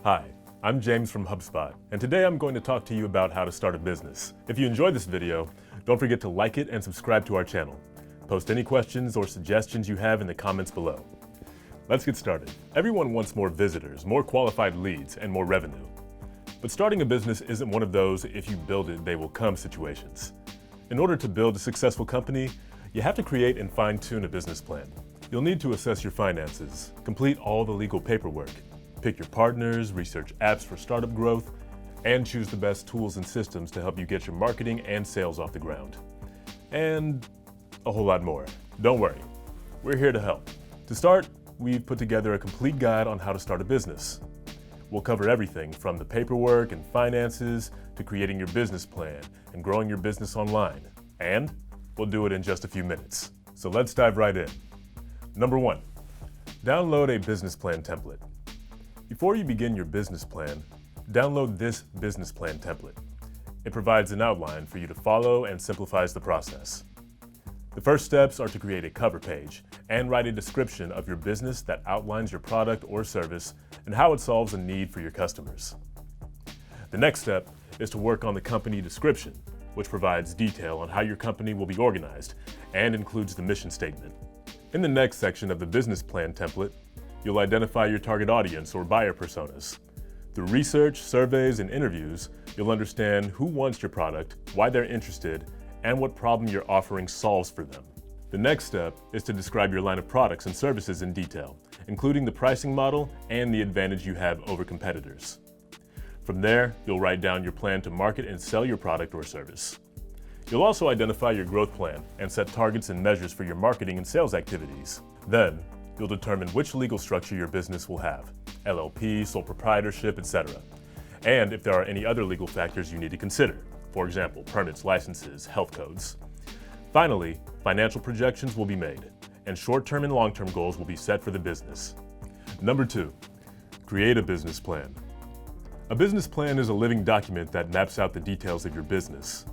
Hi, I'm James from HubSpot, and today I'm going to talk to you about how to start a business. If you enjoyed this video, don't forget to like it and subscribe to our channel. Post any questions or suggestions you have in the comments below. Let's get started. Everyone wants more visitors, more qualified leads, and more revenue. But starting a business isn't one of those if you build it, they will come situations. In order to build a successful company, you have to create and fine-tune a business plan. You'll need to assess your finances, complete all the legal paperwork, pick your partners, research apps for startup growth, and choose the best tools and systems to help you get your marketing and sales off the ground. And a whole lot more. Don't worry, we're here to help. To start, we've put together a complete guide on how to start a business. We'll cover everything from the paperwork and finances to creating your business plan and growing your business online. And we'll do it in just a few minutes. So let's dive right in. Number 1, download a business plan template. Before you begin your business plan, download this business plan template. It provides an outline for you to follow and simplifies the process. The first steps are to create a cover page and write a description of your business that outlines your product or service and how it solves a need for your customers. The next step is to work on the company description, which provides detail on how your company will be organized and includes the mission statement. In the next section of the business plan template, you'll identify your target audience or buyer personas. Through research, surveys, and interviews, you'll understand who wants your product, why they're interested, and what problem your offering solves for them. The next step is to describe your line of products and services in detail, including the pricing model and the advantage you have over competitors. From there, you'll write down your plan to market and sell your product or service. You'll also identify your growth plan and set targets and measures for your marketing and sales activities. Then, you'll determine which legal structure your business will have, LLP, sole proprietorship, etc., and if there are any other legal factors you need to consider, for example, permits, licenses, health codes. Finally, financial projections will be made, and short-term and long-term goals will be set for the business. Number 2, create a business plan. A business plan is a living document that maps out the details of your business.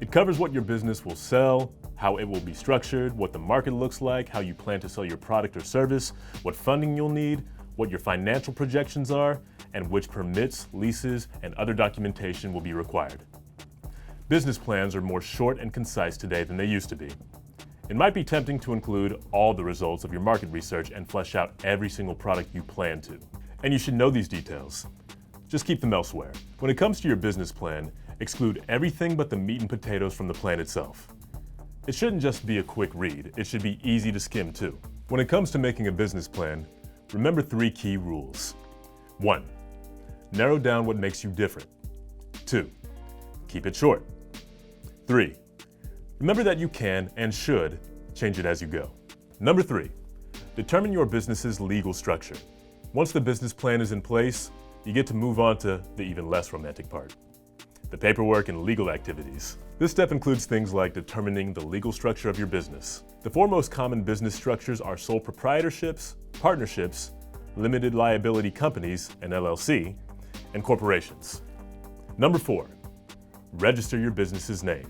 It covers what your business will sell, how it will be structured, what the market looks like, how you plan to sell your product or service, what funding you'll need, what your financial projections are, and which permits, leases, and other documentation will be required. Business plans are more short and concise today than they used to be. It might be tempting to include all the results of your market research and flesh out every single product you plan to. And you should know these details. Just keep them elsewhere. When it comes to your business plan, exclude everything but the meat and potatoes from the plan itself. It shouldn't just be a quick read, it should be easy to skim too. When it comes to making a business plan, remember 3 key rules. 1, narrow down what makes you different. 2, keep it short. 3, remember that you can and should change it as you go. Number 3, determine your business's legal structure. Once the business plan is in place, you get to move on to the even less romantic part, the paperwork and legal activities. This step includes things like determining the legal structure of your business. The 4 most common business structures are sole proprietorships, partnerships, limited liability companies, an LLC, and corporations. Number 4, register your business's name.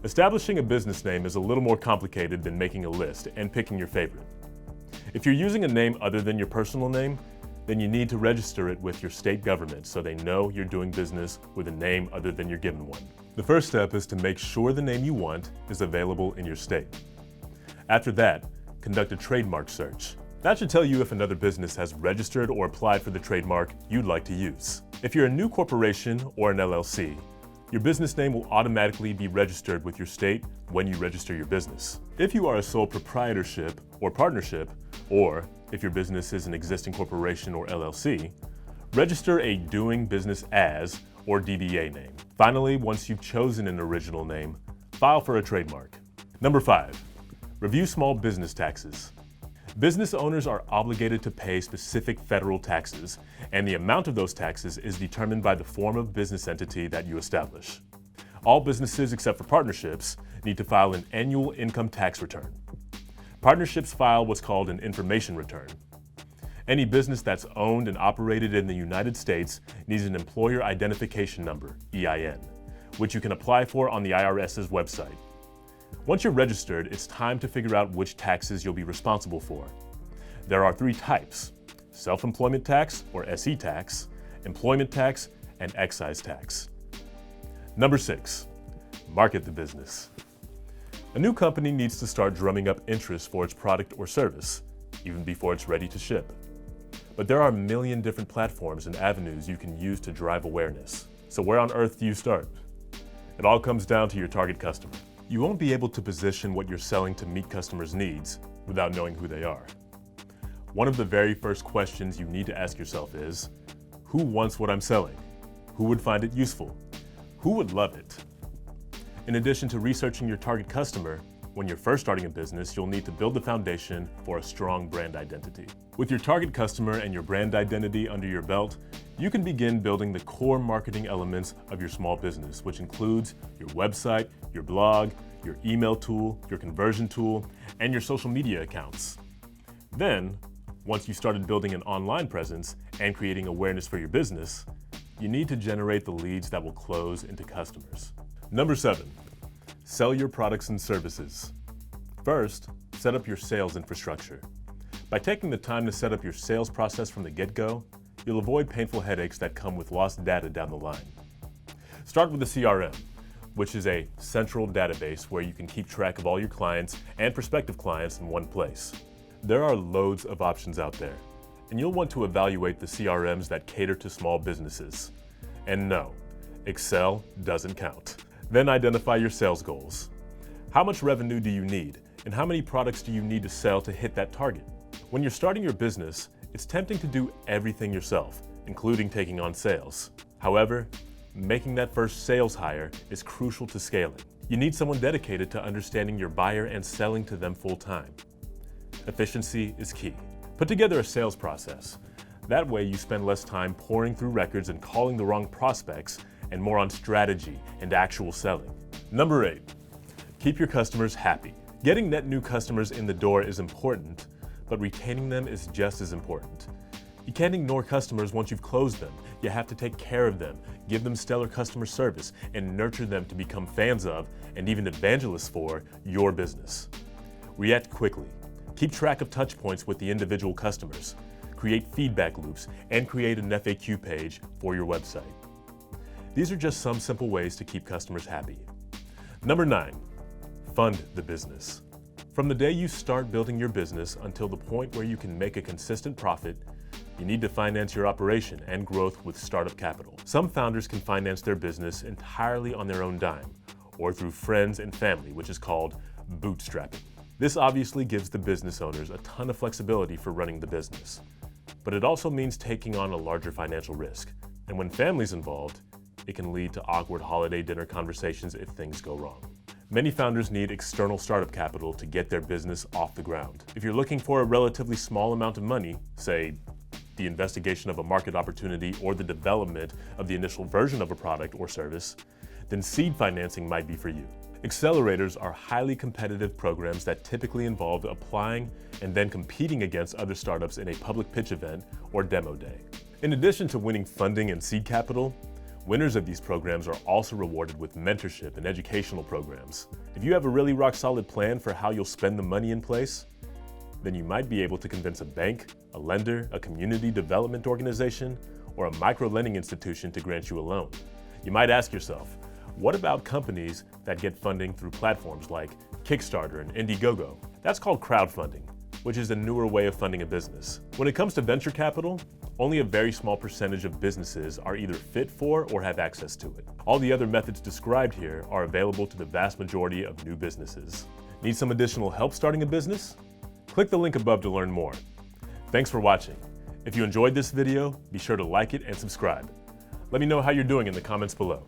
Establishing a business name is a little more complicated than making a list and picking your favorite. If you're using a name other than your personal name, then you need to register it with your state government so they know you're doing business with a name other than your given one. The first step is to make sure the name you want is available in your state. After that, conduct a trademark search. That should tell you if another business has registered or applied for the trademark you'd like to use. If you're a new corporation or an LLC, your business name will automatically be registered with your state when you register your business. If you are a sole proprietorship or partnership, or if your business is an existing corporation or LLC, register a doing business as or DBA name. Finally, once you've chosen an original name, file for a trademark. Number 5, review small business taxes. Business owners are obligated to pay specific federal taxes, and the amount of those taxes is determined by the form of business entity that you establish. All businesses except for partnerships need to file an annual income tax return. Partnerships file what's called an information return. Any business that's owned and operated in the United States needs an Employer Identification Number, EIN, which you can apply for on the IRS's website. Once you're registered, it's time to figure out which taxes you'll be responsible for. There are 3 types: self-employment tax, or SE tax, employment tax, and excise tax. Number 6, market the business. A new company needs to start drumming up interest for its product or service, even before it's ready to ship. But there are a million different platforms and avenues you can use to drive awareness. So where on earth do you start? It all comes down to your target customer. You won't be able to position what you're selling to meet customers' needs without knowing who they are. One of the very first questions you need to ask yourself is, who wants what I'm selling? Who would find it useful? Who would love it? In addition to researching your target customer, when you're first starting a business, you'll need to build the foundation for a strong brand identity. With your target customer and your brand identity under your belt, you can begin building the core marketing elements of your small business, which includes your website, your blog, your email tool, your conversion tool, and your social media accounts. Then, once you started building an online presence and creating awareness for your business, you need to generate the leads that will close into customers. Number 7, sell your products and services. First, set up your sales infrastructure. By taking the time to set up your sales process from the get-go, you'll avoid painful headaches that come with lost data down the line. Start with the CRM, which is a central database where you can keep track of all your clients and prospective clients in one place. There are loads of options out there, and you'll want to evaluate the CRMs that cater to small businesses. And no, Excel doesn't count. Then identify your sales goals. How much revenue do you need, and how many products do you need to sell to hit that target? When you're starting your business, it's tempting to do everything yourself, including taking on sales. However, making that first sales hire is crucial to scaling. You need someone dedicated to understanding your buyer and selling to them full time. Efficiency is key. Put together a sales process. That way you spend less time pouring through records and calling the wrong prospects and more on strategy and actual selling. Number 8, keep your customers happy. Getting net new customers in the door is important, but retaining them is just as important. You can't ignore customers once you've closed them. You have to take care of them, give them stellar customer service, and nurture them to become fans of, and even evangelists for, your business. React quickly. Keep track of touch points with the individual customers. Create feedback loops, and create an FAQ page for your website. These are just some simple ways to keep customers happy. Number 9, fund the business. From the day you start building your business until the point where you can make a consistent profit, you need to finance your operation and growth with startup capital. Some founders can finance their business entirely on their own dime, or through friends and family, which is called bootstrapping. This obviously gives the business owners a ton of flexibility for running the business, but it also means taking on a larger financial risk. And when family's involved, it can lead to awkward holiday dinner conversations if things go wrong. Many founders need external startup capital to get their business off the ground. If you're looking for a relatively small amount of money, say the investigation of a market opportunity or the development of the initial version of a product or service, then seed financing might be for you. Accelerators are highly competitive programs that typically involve applying and then competing against other startups in a public pitch event or demo day. In addition to winning funding and seed capital, winners of these programs are also rewarded with mentorship and educational programs. If you have a really rock-solid plan for how you'll spend the money in place, then you might be able to convince a bank, a lender, a community development organization, or a micro-lending institution to grant you a loan. You might ask yourself, what about companies that get funding through platforms like Kickstarter and Indiegogo? That's called crowdfunding, which is a newer way of funding a business. When it comes to venture capital, only a very small percentage of businesses are either fit for or have access to it. All the other methods described here are available to the vast majority of new businesses. Need some additional help starting a business? Click the link above to learn more. Thanks for watching. If you enjoyed this video, be sure to like it and subscribe. Let me know how you're doing in the comments below.